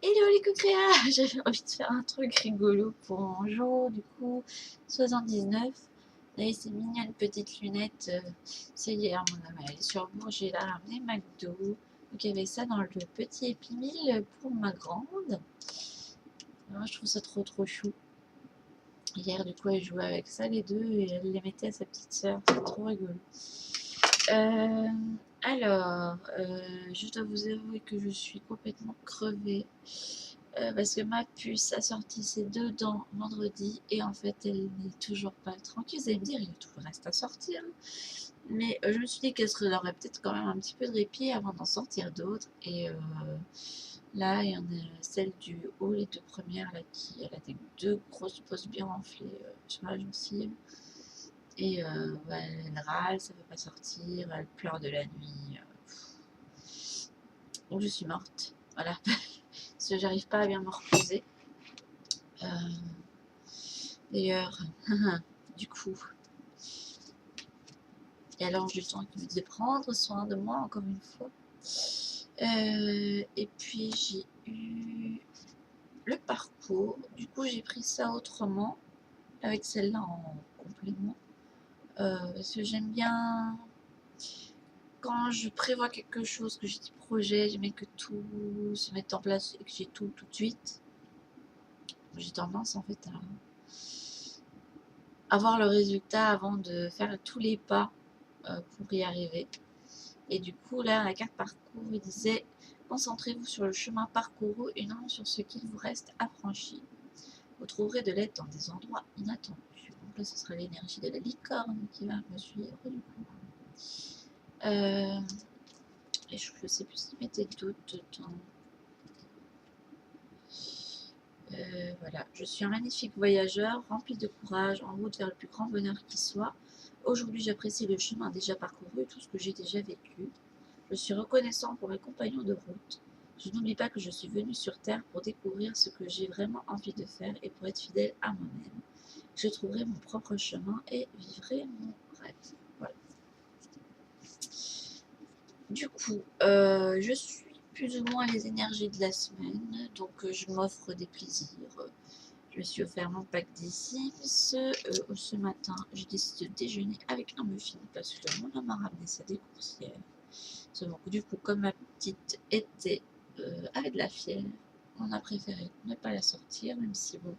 Hello les coquillards! J'avais envie de faire un truc rigolo pour mon jour, du coup, 79. Là, ces mignonnes petites lunettes, c'est hier, mon âme, elle est sur Bourges, j'ai ramené McDo. Donc, il y avait ça dans le petit Happy Meal pour ma grande. Moi, je trouve ça trop chou. Hier, du coup, elle jouait avec ça, les deux, et elle les mettait à sa petite sœur. C'est trop rigolo. Euh, je dois vous avouer que je suis complètement crevée. Parce que ma puce a sorti ses 2 dents vendredi et en fait elle n'est toujours pas tranquille. Vous allez me dire, il y a tout le reste à sortir. Mais je me suis dit qu'elle se aurait peut-être quand même un petit peu de répit avant d'en sortir d'autres. Et là, il y en a celle du haut, les 2 premières, là, qui elle a des 2 grosses bosses bien enflées sur la gencive. Et elle râle, ça ne veut pas sortir, elle pleure de la nuit. Donc je suis morte. Voilà. Parce que j'arrive pas à bien me reposer. D'ailleurs, du coup, et alors du temps qui me disait prendre soin de moi encore une fois. Et puis j'ai eu le parcours. Du coup, j'ai pris ça autrement avec celle-là en complément. Parce que j'aime bien quand je prévois quelque chose, que j'ai des projets, j'aime que tout se mette en place et que j'ai tout de suite. J'ai tendance en fait à avoir le résultat avant de faire tous les pas pour y arriver. Et du coup, là, la carte parcours, il disait concentrez-vous sur le chemin parcouru et non sur ce qu'il vous reste à franchir. Vous trouverez de l'aide dans des endroits inattendus. Donc là, ce sera l'énergie de la licorne qui va me suivre du coup. Et je ne sais plus s'il mettait d'autres temps. Voilà, je suis un magnifique voyageur, rempli de courage, en route vers le plus grand bonheur qui soit. Aujourd'hui, j'apprécie le chemin déjà parcouru et tout ce que j'ai déjà vécu. Je suis reconnaissant pour mes compagnons de route. Je n'oublie pas que je suis venu sur Terre pour découvrir ce que j'ai vraiment envie de faire et pour être fidèle à moi-même. Je trouverai mon propre chemin et vivrai mon rêve. Voilà. Du coup, je suis plus ou moins les énergies de la semaine, donc je m'offre des plaisirs. Je me suis offert mon pack des Sims. Ce matin, j'ai décidé de déjeuner avec un muffin parce que mon homme a ramené sa décoursière. Donc, du coup, comme ma petite était avait de la fièvre, on a préféré ne pas la sortir, même si bon,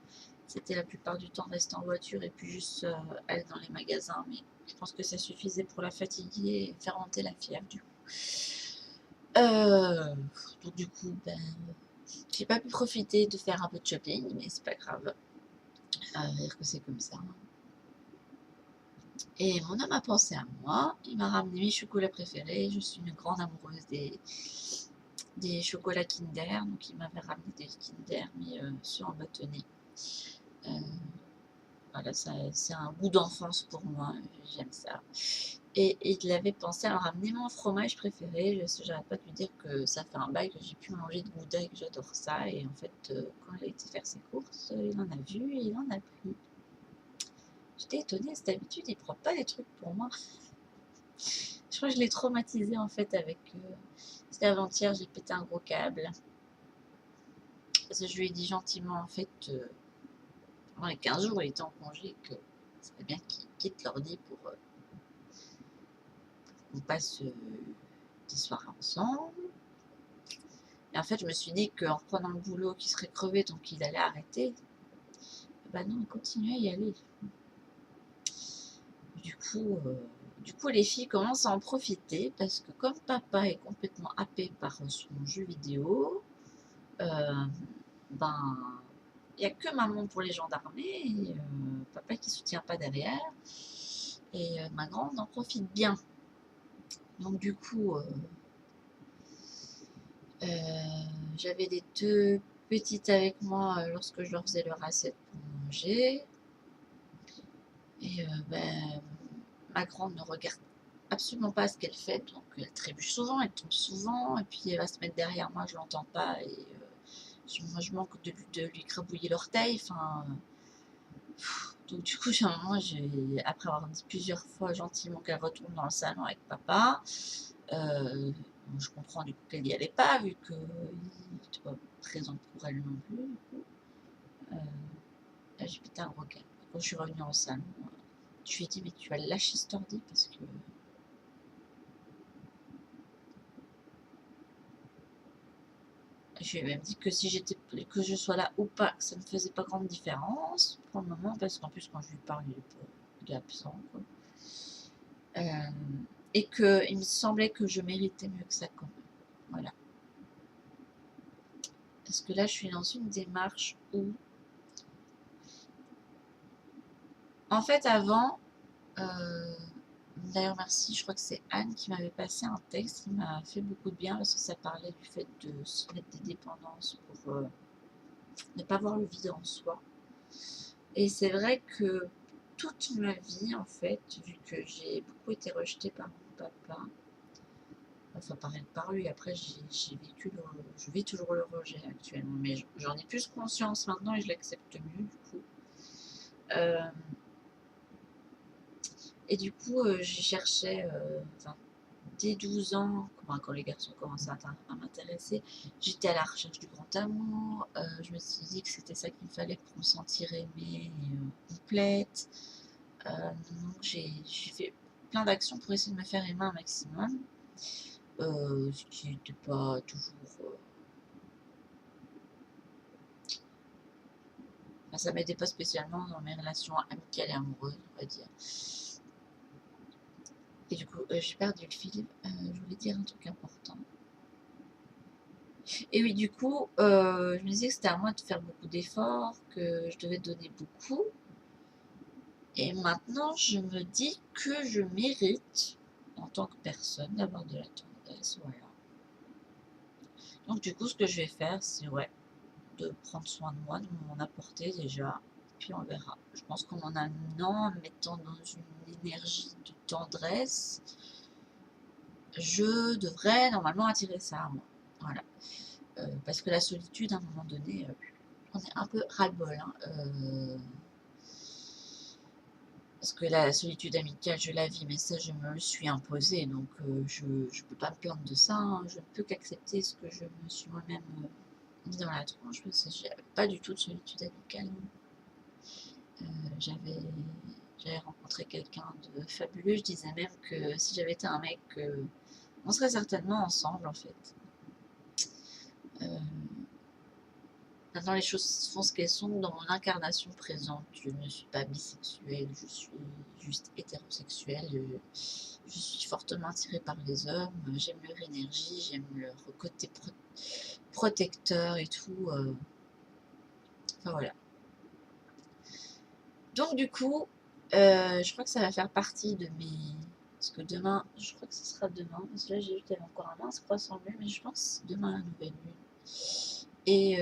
c'était la plupart du temps rester en voiture et puis juste aller dans les magasins, mais je pense que ça suffisait pour la fatiguer et faire monter la fièvre du coup. Donc du coup, ben, j'ai pas pu profiter de faire un peu de shopping, mais c'est pas grave. Dire que c'est comme ça. Et mon homme a pensé à moi, il m'a ramené mes chocolats préférés. Je suis une grande amoureuse des chocolats Kinder, donc il m'avait ramené des Kinder, mais ceux en bâtonnet. Voilà, c'est un goût d'enfance pour moi, j'aime ça. Et il avait pensé à me ramener mon fromage préféré. J'arrête pas de lui dire que ça fait un bail que j'ai pu manger de Gouda et que j'adore ça. Et en fait, quand il a été faire ses courses, il en a vu et il en a pris. J'étais étonnée, d'habitude, il prend pas des trucs pour moi. Je crois que je l'ai traumatisé en fait avec. C'était avant-hier, j'ai pété un gros câble. Parce que je lui ai dit gentiment en fait, pendant les 15 jours, il était en congé, que ça serait bien qu'il quitte l'ordi pour qu'on passe des soirs ensemble. Et en fait, je me suis dit qu'en reprenant le boulot, qu'il serait crevé, donc il allait arrêter. Bah non, il continuait à y aller. Du coup, les filles commencent à en profiter parce que comme papa est complètement happé par son jeu vidéo, ben, il n'y a que maman pour les gendarmes et papa qui soutient pas derrière. Et ma grande en profite bien. Donc du coup, j'avais les 2 petites avec moi lorsque je leur faisais leur assiette pour manger. Et ben, ma grande ne regarde absolument pas ce qu'elle fait, donc elle trébuche souvent, elle tombe souvent, et puis elle va se mettre derrière moi, je l'entends pas, et moi je manque de lui crabouiller l'orteil, enfin. Donc du coup, j'ai un moment, après avoir dit plusieurs fois gentiment qu'elle retourne dans le salon avec papa, je comprends du coup qu'elle n'y allait pas, vu qu'il n'était pas présent pour pour elle non plus, du coup. Là, j'ai pété un gros câble. Quand je suis revenue en salon, je lui ai dit, mais tu vas lâcher cet ordi parce que... Je lui ai même dit que si j'étais, que je sois là ou pas, ça ne faisait pas grande différence pour le moment, parce qu'en plus, quand je lui parle, il est absent, quoi. Et qu'il me semblait que je méritais mieux que ça, quand même. Voilà. Parce que là, je suis dans une démarche où... En fait, avant... D'ailleurs, merci, je crois que c'est Anne qui m'avait passé un texte qui m'a fait beaucoup de bien, parce que ça parlait du fait de se mettre des dépendances pour ne pas voir le vide en soi. Et c'est vrai que toute ma vie, en fait, vu que j'ai beaucoup été rejetée par mon papa, enfin par lui, après j'ai vécu je vis toujours le rejet actuellement, mais j'en ai plus conscience maintenant et je l'accepte mieux du coup. Et du coup, j'ai cherché, dès 12 ans, quand les garçons commençaient à m'intéresser, j'étais à la recherche du grand amour. Je me suis dit que c'était ça qu'il me fallait pour me sentir aimée et complète. Donc j'ai fait plein d'actions pour essayer de me faire aimer un maximum. Ce qui n'était pas toujours... Enfin, ça m'aidait pas spécialement dans mes relations amicales et amoureuses, on va dire. Et du coup, j'ai perdu le fil. Je voulais dire un truc important. Et oui, du coup, je me disais que c'était à moi de faire beaucoup d'efforts, que je devais donner beaucoup. Et maintenant, je me dis que je mérite, en tant que personne, d'avoir de la tendresse. Voilà. Donc, du coup, ce que je vais faire, c'est de prendre soin de moi, de m'en apporter déjà. Puis on verra. Je pense qu'en en amenant, en me mettant dans une énergie de tendresse, je devrais normalement attirer ça à moi. Voilà. Parce que la solitude, à un moment donné, on est un peu ras-le-bol. Hein. Parce que la solitude amicale, je la vis, mais ça, je me le suis imposé. Donc, je ne peux pas me plaindre de ça. Hein. Je ne peux qu'accepter ce que je me suis moi-même mis dans la tronche. Parce que j'avais pas du tout de solitude amicale. J'avais rencontré quelqu'un de fabuleux. Je disais même que si j'avais été un mec, on serait certainement ensemble, en fait. Maintenant, les choses font ce qu'elles sont dans mon incarnation présente. Je ne suis pas bisexuelle, je suis juste hétérosexuelle. Je suis fortement attirée par les hommes. J'aime leur énergie, j'aime leur côté protecteur et tout. Enfin voilà. Donc du coup, je crois que ça va faire partie de mes... Parce que demain, je crois que ce sera demain. Parce que là, j'ai vu qu'il y avait encore un mince croissant bleu, mais je pense demain la nouvelle lune. Et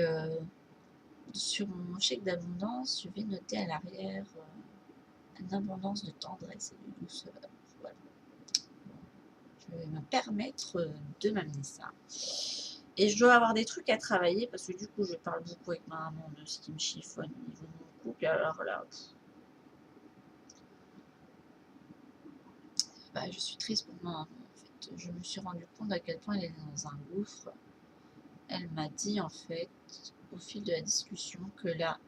sur mon chèque d'abondance, je vais noter à l'arrière une abondance de tendresse et de douceur. Voilà. Je vais me permettre de m'amener ça. Et je dois avoir des trucs à travailler parce que du coup, je parle beaucoup avec ma maman de ce qui me chiffonne au niveau de mon couple. Et alors là, je suis triste pour ma maman. En fait, je me suis rendu compte à quel point elle est dans un gouffre. Elle m'a dit en fait, au fil de la discussion, que là,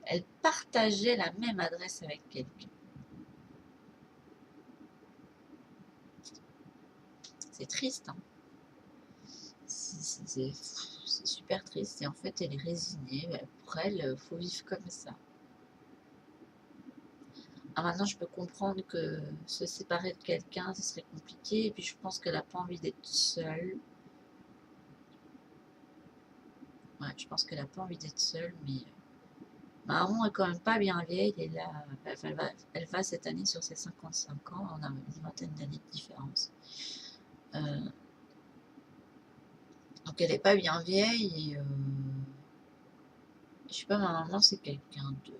elle partageait la même adresse avec quelqu'un. C'est triste, hein. C'est super triste et en fait elle est résignée. Pour elle, il faut vivre comme ça. Ah, maintenant je peux comprendre que se séparer de quelqu'un ce serait compliqué et puis je pense qu'elle n'a pas envie d'être seule. Ouais, je pense qu'elle n'a pas envie d'être seule, mais ma maman est quand même pas bien vieille. Et là, elle va cette année sur ses 55 ans. On a une vingtaine d'années de différence. Donc elle n'est pas bien vieille et je sais pas, ma maman c'est quelqu'un de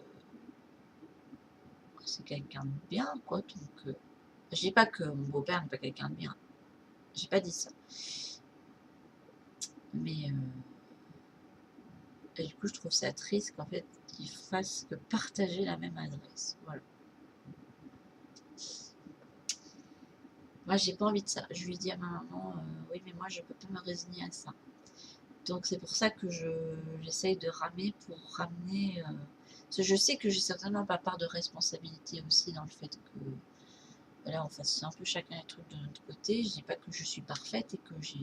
bien, quoi. Donc je dis pas que mon beau-père n'est pas quelqu'un de bien. J'ai pas dit ça. Mais et du coup, je trouve ça triste qu'en fait, qu'ils fassent que partager la même adresse. Voilà. Moi, j'ai pas envie de ça. Je lui dis à ma maman, oui, mais moi, je peux pas me résigner à ça. Donc c'est pour ça que j'essaye de ramer pour ramener... parce que je sais que j'ai certainement pas part de responsabilité aussi dans le fait que voilà, on fasse un peu chacun les trucs de notre côté. Je dis pas que je suis parfaite et que j'ai...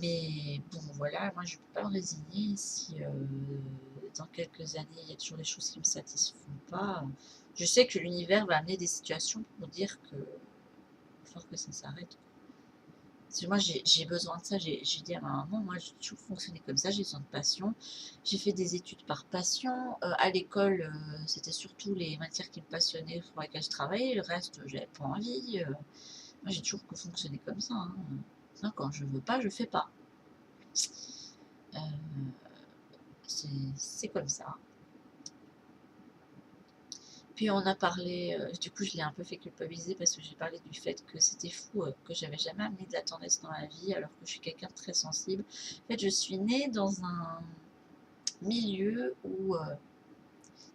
Mais bon, voilà, moi je peux pas me résigner si dans quelques années il y a toujours des choses qui me satisfont pas. Je sais que l'univers va amener des situations pour dire que il va falloir que ça s'arrête. Parce que moi j'ai besoin de ça, j'ai dit à ma maman, moi j'ai toujours fonctionné comme ça, j'ai besoin de passion. J'ai fait des études par passion. À l'école, c'était surtout les matières qui me passionnaient pour lesquelles je travaillais, le reste j'avais pas envie. Moi j'ai toujours fonctionné comme ça, hein. Non, quand je veux pas, je fais pas. Euh, c'est comme ça. Puis on a parlé, du coup je l'ai un peu fait culpabiliser parce que j'ai parlé du fait que c'était fou, que j'avais jamais amené de la tendresse dans la vie alors que je suis quelqu'un de très sensible. En fait, je suis née dans un milieu où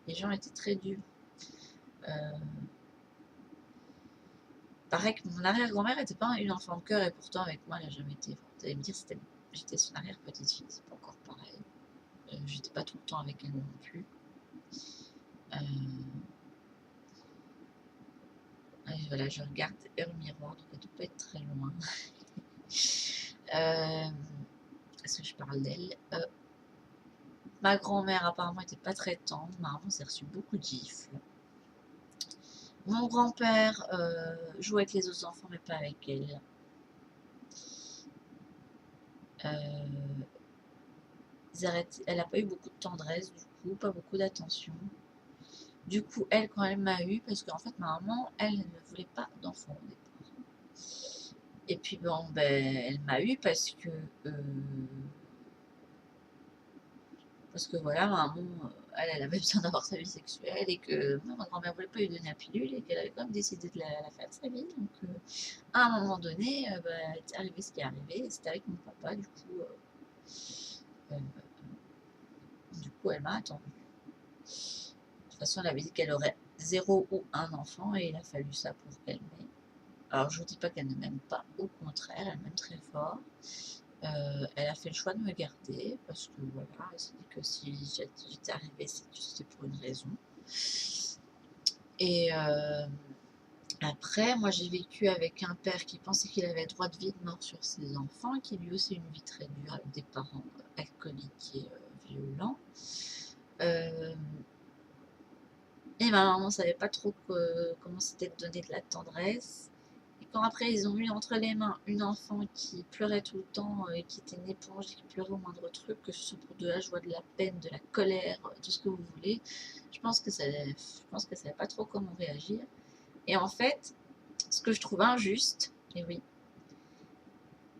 les gens étaient très durs. Euh, Pareil que mon arrière-grand-mère n'était pas une enfant de cœur et pourtant avec moi elle n'a jamais été. Vous allez me dire j'étais son arrière-petite-fille, c'est pas encore pareil. J'étais pas tout le temps avec elle non plus. Euh, voilà, je regarde vers le miroir, donc elle ne doit pas être très loin. Est-ce que je parle d'elle? Ma grand-mère apparemment n'était pas très tendre, ma maman s'est reçu beaucoup de gifles. Mon grand-père jouait avec les autres enfants mais pas avec elle. Elle n'a pas eu beaucoup de tendresse du coup, pas beaucoup d'attention. Du coup, elle, quand elle m'a eu, parce qu'en fait, ma maman, elle ne voulait pas d'enfant au départ. Et puis, bon, ben, elle m'a eu parce que voilà, maman, elle avait besoin d'avoir sa vie sexuelle et que ma grand-mère voulait pas lui donner la pilule et qu'elle avait quand même décidé de la faire de sa vie. Donc, à un moment donné, bah, c'est arrivé ce qui est arrivé. C'était avec mon papa, euh, du coup elle m'a attendue. De toute façon, elle avait dit qu'elle aurait 0 ou un enfant et il a fallu ça pour qu'elle m'ait. Alors, je vous dis pas qu'elle ne m'aime pas, au contraire, elle m'aime très fort. Elle a fait le choix de me garder parce que voilà, elle s'est dit que si j'étais arrivée, c'était pour une raison. Et après, moi j'ai vécu avec un père qui pensait qu'il avait droit de vie et de mort sur ses enfants, qui lui aussi a une vie très dure avec des parents alcooliques et violents. Et ma maman ne savait pas trop comment c'était de donner de la tendresse. Et quand après ils ont eu entre les mains une enfant qui pleurait tout le temps et qui était une éponge et qui pleurait au moindre truc, que ce soit pour de la joie, de la peine, de la colère, tout ce que vous voulez, je pense que savait pas trop comment réagir. Et en fait, ce que je trouve injuste, et oui,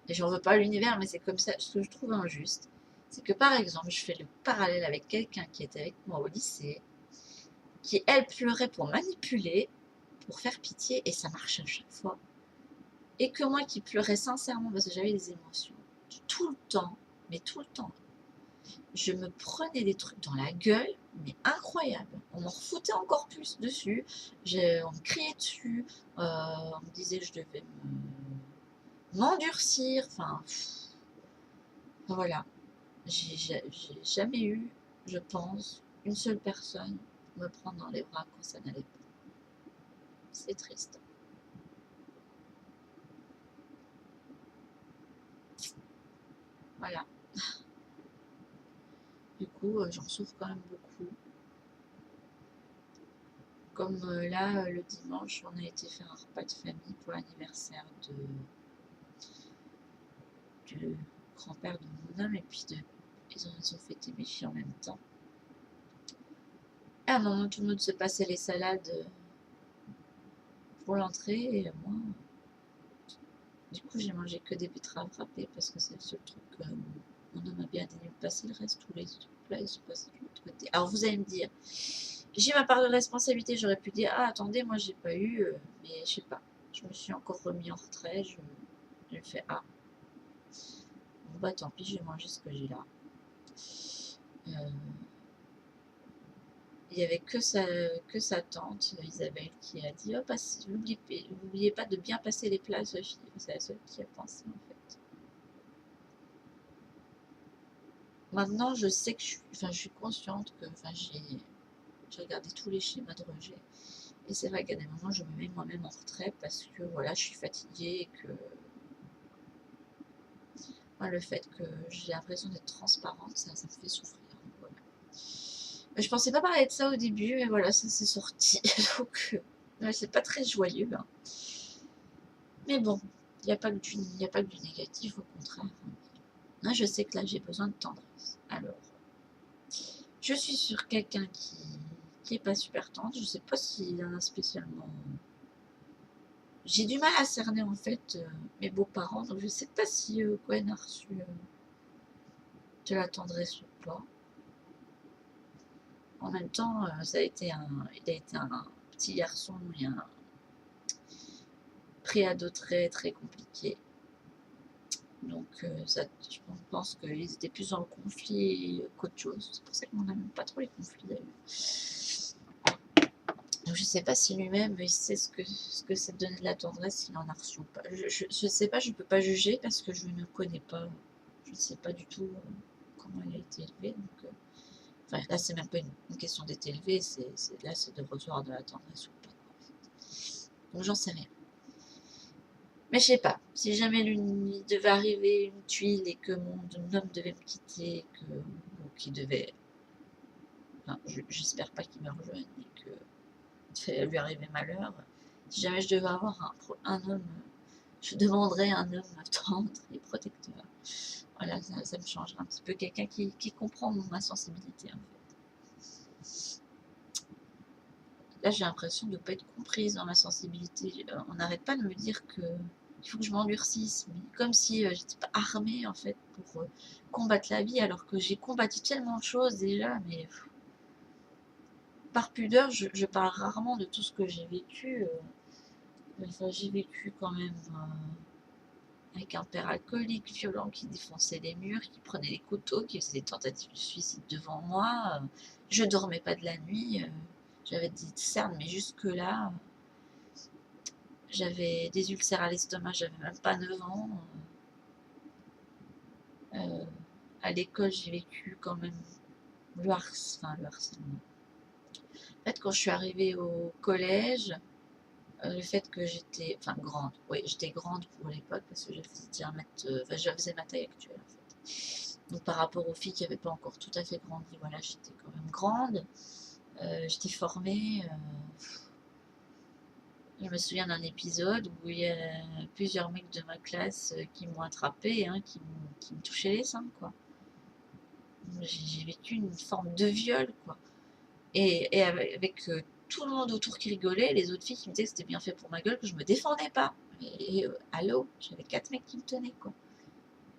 et j'en veux pas à l'univers, mais c'est comme ça, ce que je trouve injuste, c'est que par exemple, je fais le parallèle avec quelqu'un qui était avec moi au lycée, qui elle pleurait pour manipuler, pour faire pitié, et ça marche à chaque fois. Et que moi qui pleurais sincèrement parce que j'avais des émotions, tout le temps, mais tout le temps, je me prenais des trucs dans la gueule, mais incroyable. On m'en refoutait encore plus dessus, on me criait dessus, on me disait que je devais m'endurcir, enfin, voilà. J'ai jamais eu, je pense, une seule personne me prendre dans les bras quand ça n'allait pas. C'est triste. Voilà. Du coup, j'en souffre quand même beaucoup. Comme là, le dimanche, on a été faire un repas de famille pour l'anniversaire du grand-père de mon homme et puis ils ont fêté mes filles en même temps. Et à un moment, tout le monde se passait les salades pour l'entrée et moi, du coup, j'ai mangé que des betteraves râpées parce que c'est le seul truc que mon homme a bien daigné me passer. Le reste, tous les plats, ils sont passés de l'autre côté. Alors, vous allez me dire, j'ai ma part de responsabilité. J'aurais pu dire, ah, attendez, moi, j'ai pas eu, mais je sais pas. Je me suis encore remis en retrait. J'ai fait, ah, bon, bah, tant pis, je vais manger ce que j'ai là. Il n'y avait que sa tante, Isabelle, qui a dit, oh, n'oubliez pas de bien passer les plats, Sophie. C'est la seule qui a pensé, en fait. maintenant, je sais que je suis consciente que j'ai regardé tous les schémas de rejet. Et c'est vrai qu'à des moments, je me mets moi-même en retrait parce que voilà, je suis fatiguée et que le fait que j'ai l'impression d'être transparente, ça me fait souffrir. Voilà. Je pensais pas parler de ça au début, mais voilà, ça s'est sorti. Donc, c'est pas très joyeux. Hein. Mais bon, il n'y a pas que du négatif, au contraire. Là, je sais que là, j'ai besoin de tendresse. Alors, je suis sur quelqu'un qui est pas super tendre. Je sais pas s'il en a spécialement. J'ai du mal à cerner en fait mes beaux-parents, donc je sais pas si Gwen a reçu de la tendresse ou pas. En même temps, il a été un petit garçon et un préado très très compliqué. Donc je pense qu'ils étaient plus dans le conflit qu'autre chose. C'est pour ça qu'on n'aime pas trop les conflits d'ailleurs. Donc je sais pas si lui-même il sait ce que c'est de donner de la tendresse, s'il en a reçu ou pas. Je sais pas, je peux pas juger parce que je ne connais pas. Je ne sais pas du tout comment il a été élevé. Donc, enfin, là, c'est même pas une question d'être élevé, là, c'est de recevoir de la tendresse ou pas. En fait. Donc, j'en sais rien. Mais je sais pas, si jamais il devait arriver une tuile et que mon homme devait me quitter, ou qu'il devait. Enfin, j'espère pas qu'il me rejoigne et que lui arriver malheur. Si jamais je devais avoir un homme, je demanderais un homme tendre et protecteur. Voilà, ça me changera un petit peu. Quelqu'un qui comprend ma sensibilité, en fait. Là, j'ai l'impression de ne pas être comprise dans ma sensibilité. On n'arrête pas de me dire qu'il faut que je m'endurcisse, mais comme si j'étais pas armée, en fait, pour combattre la vie, alors que j'ai combattu tellement de choses déjà, mais par pudeur, je parle rarement de tout ce que j'ai vécu. Enfin, j'ai vécu quand même avec un père alcoolique, violent, qui défonçait les murs, qui prenait des couteaux, qui faisait des tentatives de suicide devant moi. Je dormais pas de la nuit. J'avais des cernes, mais jusque-là, j'avais des ulcères à l'estomac, j'avais même pas 9 ans. À l'école, j'ai vécu quand même le harcèlement. En fait, quand je suis arrivée au collège, le fait que j'étais, enfin grande, oui, j'étais grande pour l'époque parce que je faisais 1 mètre, je faisais ma taille actuelle en fait. Donc par rapport aux filles qui n'avaient pas encore tout à fait grandi, voilà, j'étais quand même grande. J'étais formée. Je me souviens d'un épisode où il y a plusieurs mecs de ma classe qui m'ont attrapée, hein, qui me touchaient les seins, quoi. J'ai vécu une forme de viol, quoi. Et avec tout le monde autour qui rigolait, les autres filles qui me disaient que c'était bien fait pour ma gueule, que je me défendais pas. Et allô, j'avais 4 mecs qui me tenaient, quoi.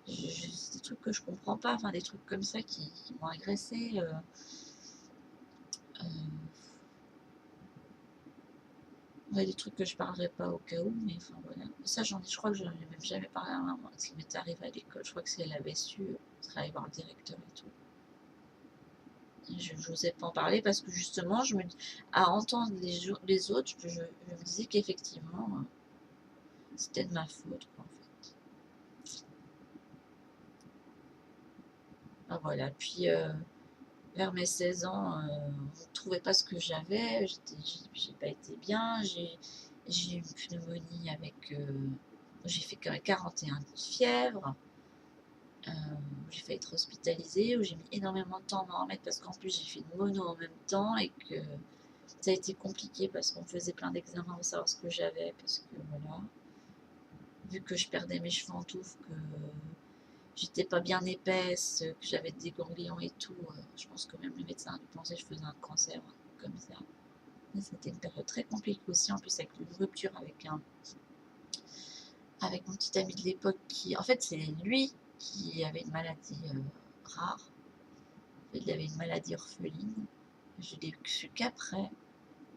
C'est des trucs que je comprends pas, enfin des trucs comme ça qui m'ont agressée. Euh, Ouais, des trucs que je parlerai pas au cas où, mais enfin voilà. Ça, je crois que j'en ai même jamais parlé à maman, ce qui m'était arrivé à l'école. Je crois que si elle avait su, elle serait allée voir le directeur et tout. Et je n'osais pas en parler parce que justement, à entendre les autres, je me disais qu'effectivement, c'était de ma faute, quoi, en fait. Ah, voilà. Puis, vers mes 16 ans, on ne trouvait pas ce que j'avais. J'ai pas été bien. J'ai eu une pneumonie avec. J'ai fait quand même 41 de fièvre. J'ai failli être hospitalisée, où j'ai mis énormément de temps à m'en remettre parce qu'en plus j'ai fait une mono en même temps et que ça a été compliqué parce qu'on faisait plein d'examens pour savoir ce que j'avais parce que voilà, vu que je perdais mes cheveux en touffe, que j'étais pas bien épaisse, que j'avais des ganglions et tout, je pense que même le médecin a dû penser que je faisais un cancer comme ça. C'était une période très compliquée aussi, en plus avec une rupture avec mon petit ami de l'époque qui, en fait, c'est lui qui avait une maladie rare. Il avait une maladie orpheline. Je l'ai su qu'après.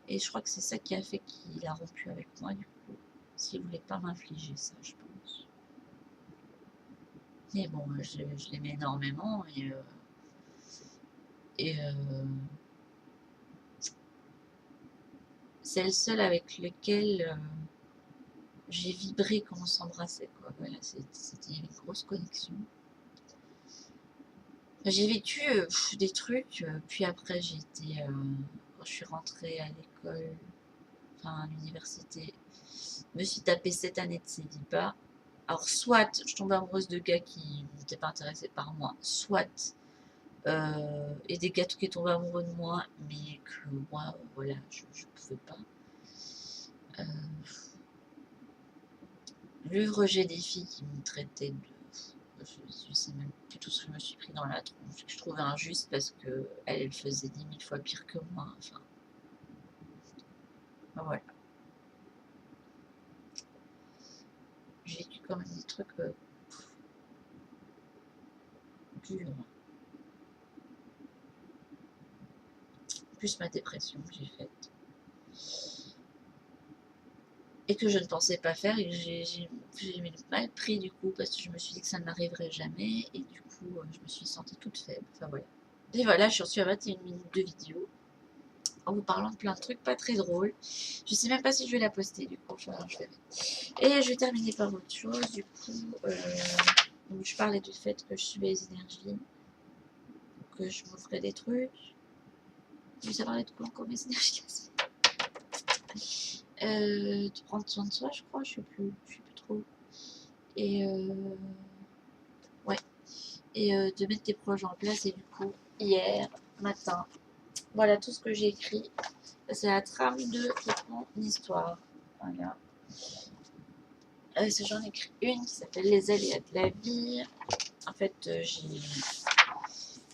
Et je crois que c'est ça qui a fait qu'il a rompu avec moi, du coup. S'il voulait pas m'infliger ça, je pense. Mais bon, je l'aimais énormément. Et c'est le seul avec lequel j'ai vibré quand on s'embrassait, quoi. Voilà, c'était une grosse connexion. J'ai vécu des trucs, puis après j'ai été, quand je suis rentrée à l'école, enfin à l'université, je me suis tapé 7 années de célibat. Alors soit je tombais amoureuse de gars qui n'étaient pas intéressés par moi, soit et des gars qui tombaient amoureux de moi, mais que moi, voilà, je pouvais pas. Euh, le rejet des filles qui me traitaient de... Je sais même plus tout ce que je me suis pris dans la tronche. Je trouvais injuste parce que elle faisait 10 000 fois pire que moi. Enfin, ben voilà. J'ai vécu quand même des trucs durs. Plus ma dépression que j'ai faite. Et que je ne pensais pas faire et que j'ai mal pris du coup parce que je me suis dit que ça ne m'arriverait jamais et du coup je me suis sentie toute faible. Enfin voilà. Et voilà, je suis à 21 minutes de vidéo en vous parlant de plein de trucs pas très drôles. Je sais même pas si je vais la poster du coup, je verrai. Et je vais terminer par autre chose du coup. Donc je parlais du fait que je suis les énergies, que je m'offrais des trucs. Ça parlait de quoi encore mes énergies de prendre soin de soi, je crois, je sais plus trop. Et ouais, et de mettre des projets en place. Et du coup, hier matin, voilà tout ce que j'ai écrit. C'est la trame de toute mon histoire. Voilà. J'en ai écrit une qui s'appelle Les aléas de la vie. En fait,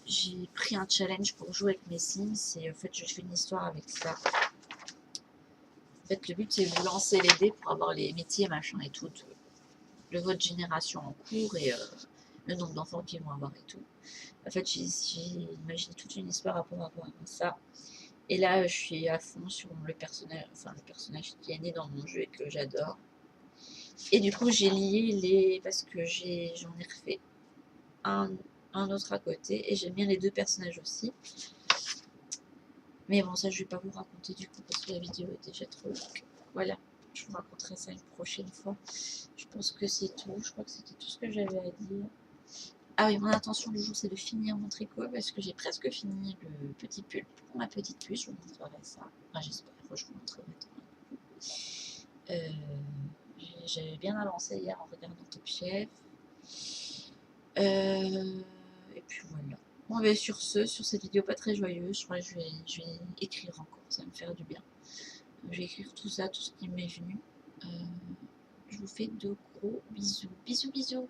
j'ai pris un challenge pour jouer avec mes Sims et en fait, je fais une histoire avec ça. En fait, le but, c'est de vous lancer les dés pour avoir les métiers, machin et tout, de votre génération en cours et le nombre d'enfants qu'ils vont avoir et tout. En fait, j'ai imaginé toute une histoire à rapport à ça. Et là, je suis à fond sur le personnage qui est né dans mon jeu et que j'adore. Et du coup, j'ai lié les. Parce que j'en ai refait un, autre à côté. Et j'aime bien les deux personnages aussi. Mais bon, ça, je vais pas vous raconter du coup parce que la vidéo est déjà trop longue. Voilà, je vous raconterai ça une prochaine fois. Je pense que c'est tout. Je crois que c'était tout ce que j'avais à dire. Ah oui, mon intention du jour, c'est de finir mon tricot parce que j'ai presque fini le petit pull pour ma petite puce. Je vous montrerai ça. Enfin, j'espère que je vous montrerai tant. J'avais bien avancé hier en regardant Top Chef. Et puis voilà. Bon, ben sur cette vidéo pas très joyeuse, je crois que je vais écrire encore. Ça va me faire du bien. Je vais écrire tout ça, tout ce qui m'est venu. Je vous fais de gros bisous. Bisous, bisous.